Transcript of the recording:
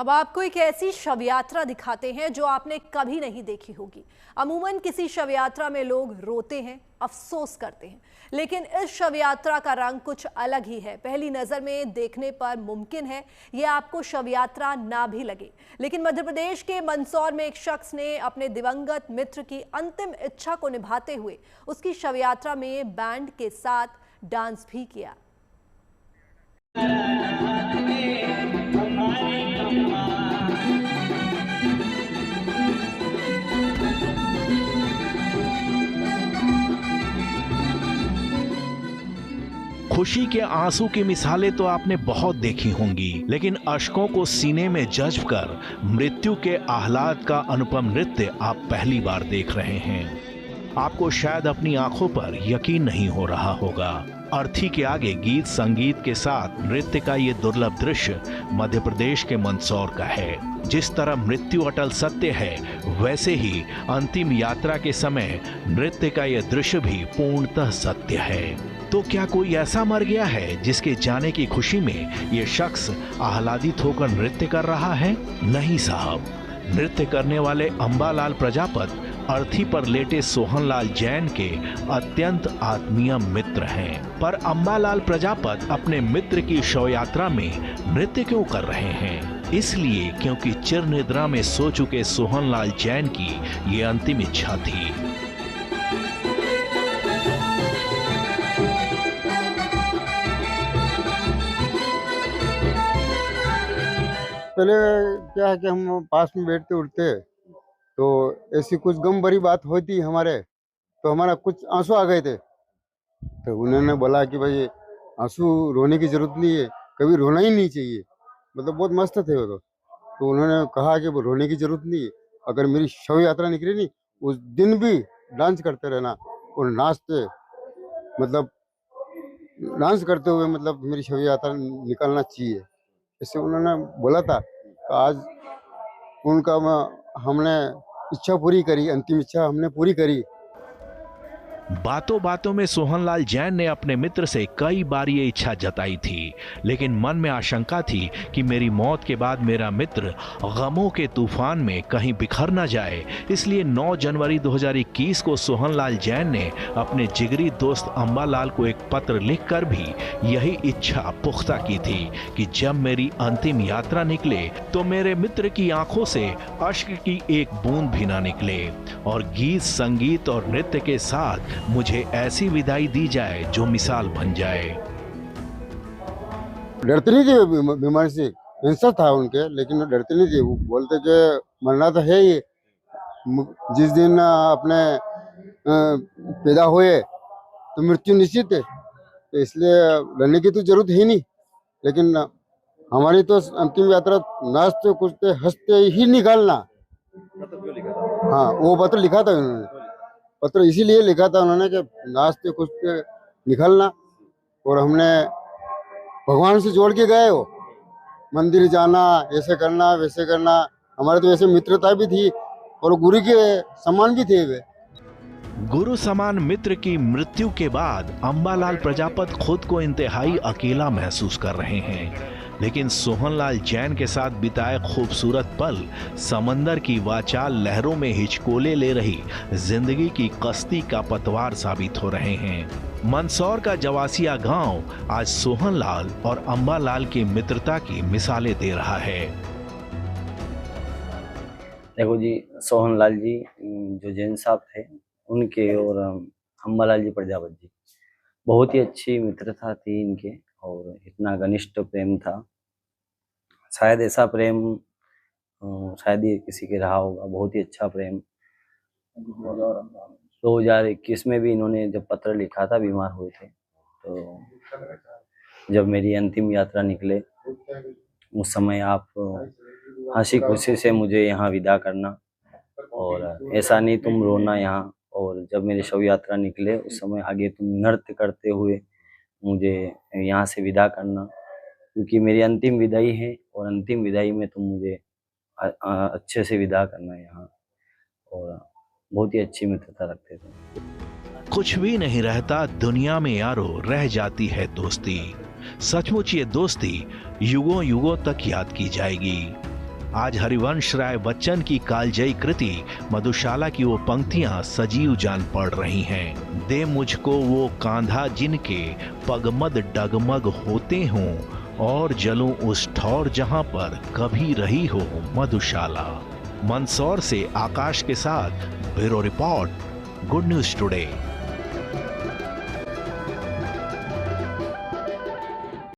अब आपको एक ऐसी शव यात्रा दिखाते हैं जो आपने कभी नहीं देखी होगी। अमूमन किसी शव यात्रा में लोग रोते हैं, अफसोस करते हैं, लेकिन इस शव यात्रा का रंग कुछ अलग ही है। पहली नजर में देखने पर मुमकिन है यह आपको शव यात्रा ना भी लगे, लेकिन मध्य प्रदेश के मंदसौर में एक शख्स ने अपने दिवंगत मित्र की अंतिम इच्छा को निभाते हुए उसकी शव यात्रा में बैंड के साथ डांस भी किया। खुशी के आंसू की मिसालें तो आपने बहुत देखी होंगी, लेकिन अश्कों को सीने में जज्ब कर मृत्यु के आह्लाद का अनुपम नृत्य आप पहली बार देख रहे हैं। आपको शायद अपनी आंखों पर यकीन नहीं हो रहा होगा। अर्थी के आगे गीत संगीत के साथ नृत्य का ये दुर्लभ दृश्य मध्य प्रदेश के मंदसौर का है। जिस तरह मृत्यु अटल सत्य है, वैसे ही अंतिम यात्रा के समय नृत्य का यह दृश्य भी पूर्णतः सत्य है। तो क्या कोई ऐसा मर गया है जिसके जाने की खुशी में ये शख्स आह्लादित होकर नृत्य कर रहा है? नहीं साहब, नृत्य करने वाले अंबालाल प्रजापत अर्थी पर लेटे सोहनलाल जैन के अत्यंत आत्मीय मित्र हैं। पर अंबालाल प्रजापत अपने मित्र की शव यात्रा में नृत्य क्यों कर रहे हैं? इसलिए क्योंकि चिर निद्रा में सो चुके सोहनलाल जैन की ये अंतिम इच्छा थी। पहले क्या है कि हम पास में बैठते उठते तो ऐसी कुछ गम भरी बात होती हमारे, तो हमारा कुछ आंसू आ गए थे। तो उन्होंने बोला कि भाई आंसू रोने की जरूरत नहीं है, कभी रोना ही नहीं चाहिए। मतलब बहुत मस्त थे वो तो उन्होंने कहा कि वो रोने की जरूरत नहीं है, अगर मेरी शव यात्रा निकली नहीं उस दिन भी डांस करते रहना और नाचते, मतलब डांस करते हुए मतलब मेरी शव यात्रा निकलना चाहिए, ऐसे उन्होंने बोला था। तो आज उनका हमने इच्छा पूरी करी, अंतिम इच्छा हमने पूरी करी। बातों बातों में सोहनलाल जैन ने अपने मित्र से कई बार ये इच्छा जताई थी, लेकिन मन में आशंका थी कि मेरी मौत के बाद मेरा मित्र गमों के तूफान में कहीं बिखर न जाए। इसलिए 9 जनवरी 2021 को सोहनलाल जैन ने अपने जिगरी दोस्त अंबालाल को एक पत्र लिखकर भी यही इच्छा पुख्ता की थी कि जब मेरी अंतिम यात्रा निकले तो मेरे मित्र की आंखों से अश्क की एक बूंद भी ना निकले और गीत संगीत और नृत्य के साथ मुझे ऐसी विदाई दी जाए जो मिसाल बन जाए। डरते नहीं थे बीमारी से, कैंसर था उनके, लेकिन वो डरते नहीं थे। वो बोलते कि मरना तो है ही, जिस दिन अपने पैदा हुए तो मृत्यु निश्चित है, तो इसलिए डरने की तो जरूरत है नहीं। लेकिन हमारी तो अंतिम यात्रा नाचते कूदते हंसते ही निकालना। हाँ, वो पत्र लिखा था उन्होंने, पत्र इसीलिए लिखा था उन्होंने कि नाचते कूदते निकलना। और हमने भगवान से जोड़ के गए, हो मंदिर जाना, ऐसे करना वैसे करना। हमारे तो ऐसे मित्रता भी थी और गुरु के समान भी थे वे। गुरु समान मित्र की मृत्यु के बाद अंबालाल प्रजापत खुद को इंतहाई अकेला महसूस कर रहे हैं, लेकिन सोहनलाल जैन के साथ बिताए खूबसूरत पल समंदर की वाचाल लहरों में हिचकोले ले रही जिंदगी की कश्ती का पतवार साबित हो रहे हैं। मंदसौर का जवासिया गांव आज सोहनलाल और अंबालाल की मित्रता की मिसालें दे रहा है। देखो जी, सोहनलाल जी जो जैन साहब थे उनके और अंबालाल जी प्रजापत जी, बहुत ही अच्छी मित्रता थी इनके और इतना घनिष्ठ प्रेम था। शायद ऐसा प्रेम शायद ही किसी के रहा होगा, बहुत ही अच्छा प्रेम। 2021 में भी इन्होंने जब पत्र लिखा था, बीमार हुए थे, तो जब मेरी अंतिम यात्रा निकले उस समय आप हंसी खुशी से मुझे यहाँ विदा करना और ऐसा नहीं तुम रोना यहाँ, और जब मेरी शव यात्रा निकले उस समय आगे तुम नृत्य करते हुए मुझे यहाँ से विदा करना, क्योंकि मेरी अंतिम विदाई है और अंतिम विदाई में तुम मुझे अच्छे से विदा करना यहाँ। और बहुत ही अच्छी मित्रता रखते थे। कुछ भी नहीं रहता दुनिया में यारो, रह जाती है दोस्ती। सचमुच ये दोस्ती युगों युगों तक याद की जाएगी। आज हरिवंश राय बच्चन की कालजयी कृति मधुशाला की वो पंक्तियां सजीव जान पड़ रही हैं। दे मुझको वो कांधा जिनके पगमद डगमग होते हों, और जलूं उस ठौर जहां पर कभी रही हो मधुशाला। मंदसौर से आकाश के साथ bureau report, good news today.